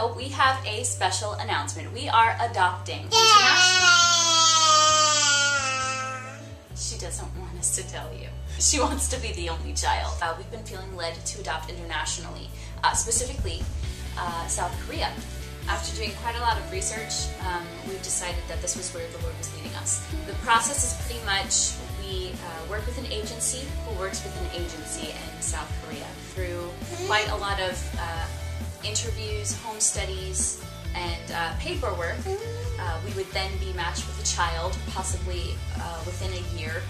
So we have a special announcement. We are adopting. She doesn't want us to tell you. She wants to be the only child. We've been feeling led to adopt internationally, specifically South Korea. After doing quite a lot of research, we've decided that this was where the Lord was leading us. The process is pretty much, we work with an agency who works with an agency in South Korea. Through quite a lot of interviews, home studies, and paperwork, we would then be matched with a child, possibly within a year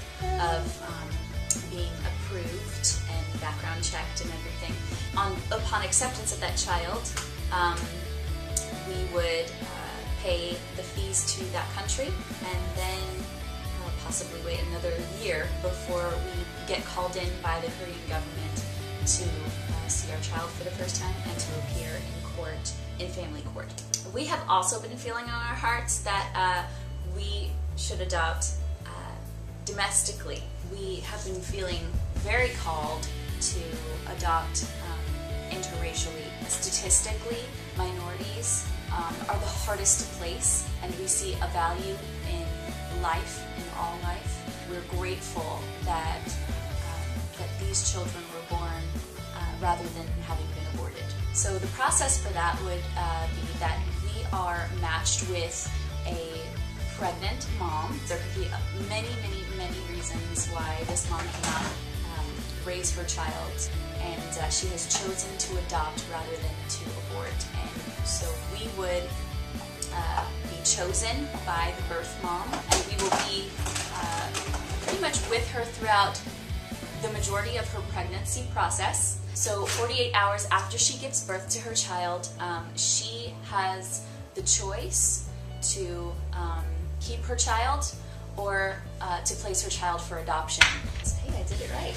of being approved and background checked and everything. Upon acceptance of that child, we would pay the fees to that country and then possibly wait another year before we get called in by the Korean government to see our child for the first time and to appear in court, in family court. We have also been feeling in our hearts that we should adopt domestically. We have been feeling very called to adopt interracially. Statistically, minorities are the hardest to place, and we see a value in life, in all life. We're grateful that that these children were born rather than having been aborted. So the process for that would be that we are matched with a pregnant mom. There could be many reasons why this mom cannot raise her child, and she has chosen to adopt rather than to abort. And so we would be chosen by the birth mom, and we will be pretty much with her throughout the majority of her pregnancy process. So 48 hours after she gives birth to her child, she has the choice to keep her child or to place her child for adoption. Hey, I did it right.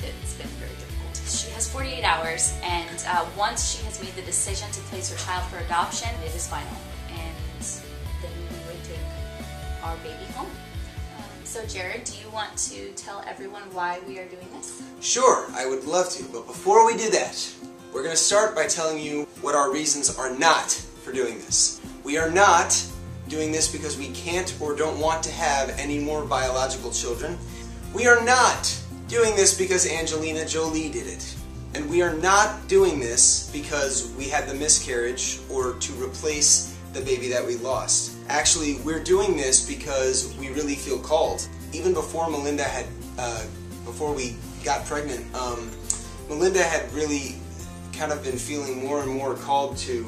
It's been very difficult. She has 48 hours, and once she has made the decision to place her child for adoption, it is final. And then we would take our baby home. So Jared, do you want to tell everyone why we are doing this? Sure, I would love to, but before we do that, we're going to start by telling you what our reasons are not for doing this. We are not doing this because we can't or don't want to have any more biological children. We are not doing this because Angelina Jolie did it. And we are not doing this because we had the miscarriage or to replace the baby that we lost. Actually, we're doing this because we really feel called. Even before Melinda had, before we got pregnant, Melinda had really kind of been feeling more and more called to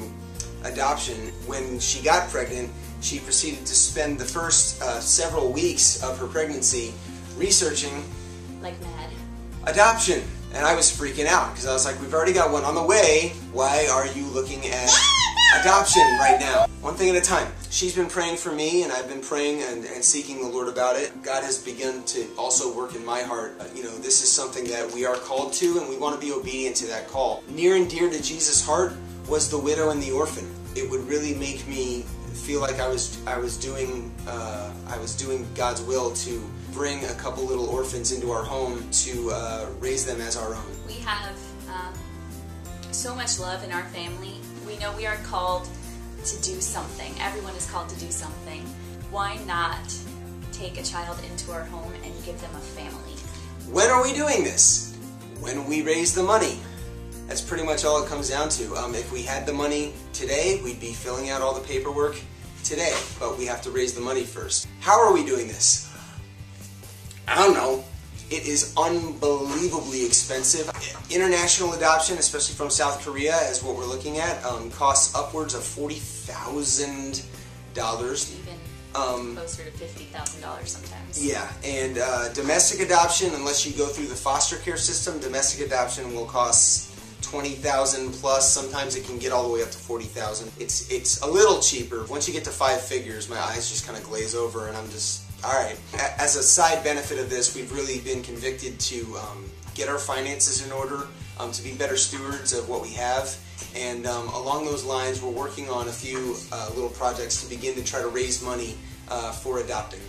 adoption. When she got pregnant, she proceeded to spend the first several weeks of her pregnancy researching like mad adoption. And I was freaking out because I was like, we've already got one on the way. Why are you looking at adoption right now? One thing at a time. She's been praying for me, and I've been praying and seeking the Lord about it. God has begun to also work in my heart. You know, this is something that we are called to, and we want to be obedient to that call. Near and dear to Jesus' heart was the widow and the orphan. It would really make me feel like I was doing God's will to bring a couple little orphans into our home to raise them as our own. We have so much love in our family. We know we are called to do something. Everyone is called to do something. Why not take a child into our home and give them a family? When are we doing this? When we raise the money. That's pretty much all it comes down to. If we had the money today, we'd be filling out all the paperwork today, but we have to raise the money first. How are we doing this? I don't know. It is unbelievably expensive. International adoption, especially from South Korea, is what we're looking at, costs upwards of $40,000. Even closer to $50,000 sometimes. Yeah, and domestic adoption, unless you go through the foster care system, domestic adoption will cost $20,000 plus. Sometimes it can get all the way up to $40,000. It's a little cheaper. Once you get to 5 figures, my eyes just kind of glaze over, and I'm just, all right. As a side benefit of this, we've really been convicted to get our finances in order, to be better stewards of what we have, and along those lines, we're working on a few little projects to begin to try to raise money for adopting.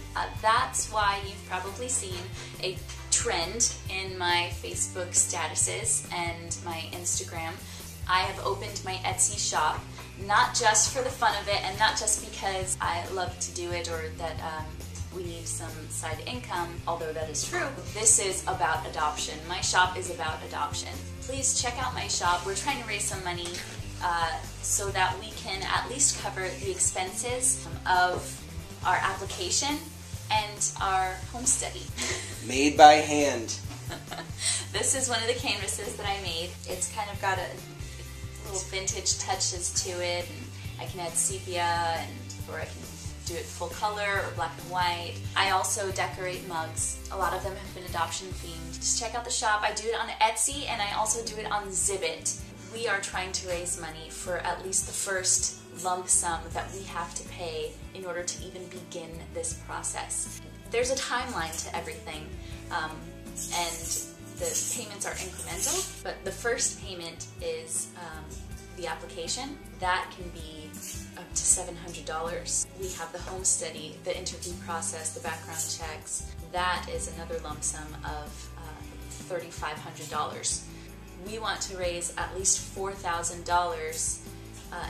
That's why you've probably seen a trend in my Facebook statuses and my Instagram. I have opened my Etsy shop. not just for the fun of it and not just because I love to do it or that we need some side income, although that is true. This is about adoption. My shop is about adoption. Please check out my shop. We're trying to raise some money so that we can at least cover the expenses of our application and our home study. Made by hand. This is one of the canvases that I made. It's kind of got a little vintage touches to it, and I can add sepia, or I can do it full color or black and white. I also decorate mugs. A lot of them have been adoption themed. Just check out the shop. I do it on Etsy and I also do it on Zibbit. We are trying to raise money for at least the first lump sum that we have to pay in order to even begin this process. There's a timeline to everything, and the payments are incremental, but the first payment is the application. That can be up to $700. We have the home study, the interview process, the background checks. That is another lump sum of $3,500. We want to raise at least $4,000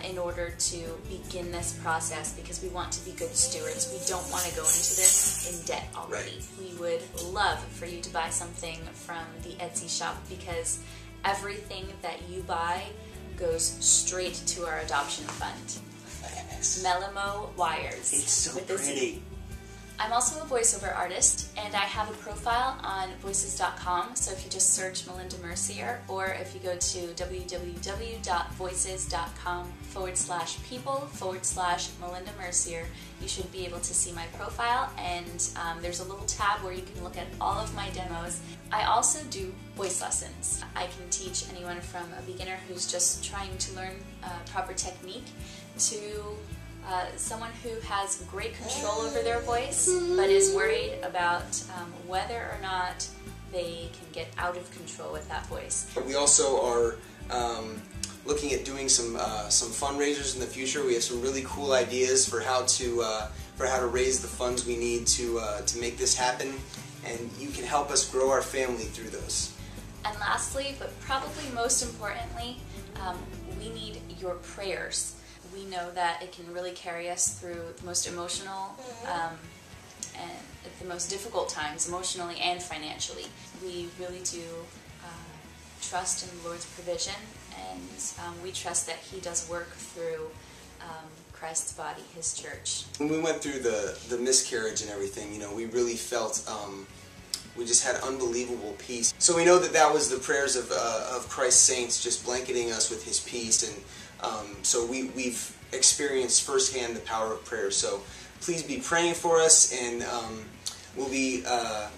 in order to begin this process because we want to be good stewards. We don't want to go into this in debt already. Right. We would love for you to buy something from the Etsy shop because everything that you buy goes straight to our adoption fund. Melamo Wires. It's so pretty. I'm also a voiceover artist, and I have a profile on voices.com, so if you just search Melinda Mercier, or if you go to www.voices.com/people/Melinda Mercier, you should be able to see my profile, and there's a little tab where you can look at all of my demos. I also do voice lessons. I can teach anyone from a beginner who's just trying to learn proper technique to someone who has great control over their voice but is worried about whether or not they can get out of control with that voice. We also are looking at doing some fundraisers in the future. We have some really cool ideas for how to raise the funds we need to make this happen, and you can help us grow our family through those. And lastly, but probably most importantly, we need your prayers. We know that it can really carry us through the most emotional and the most difficult times, emotionally and financially. We really do trust in the Lord's provision, and we trust that He does work through Christ's body, His church. When we went through the miscarriage and everything, you know, we really felt we just had unbelievable peace. So we know that that was the prayers of Christ's saints just blanketing us with His peace, and so we've experienced firsthand the power of prayer. So please be praying for us, and we'll be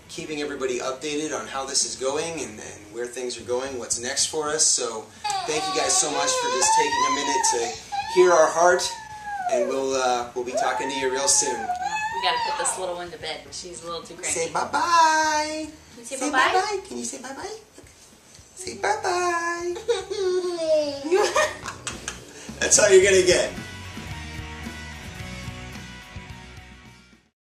keeping everybody updated on how this is going and where things are going, what's next for us. So thank you guys so much for just taking a minute to hear our heart, and we'll be talking to you real soon. We gotta put this little one to bed. She's a little too cranky. Say bye-bye. Can you say bye-bye? Bye-bye. Can you say bye-bye? Say bye-bye. That's all you're gonna get.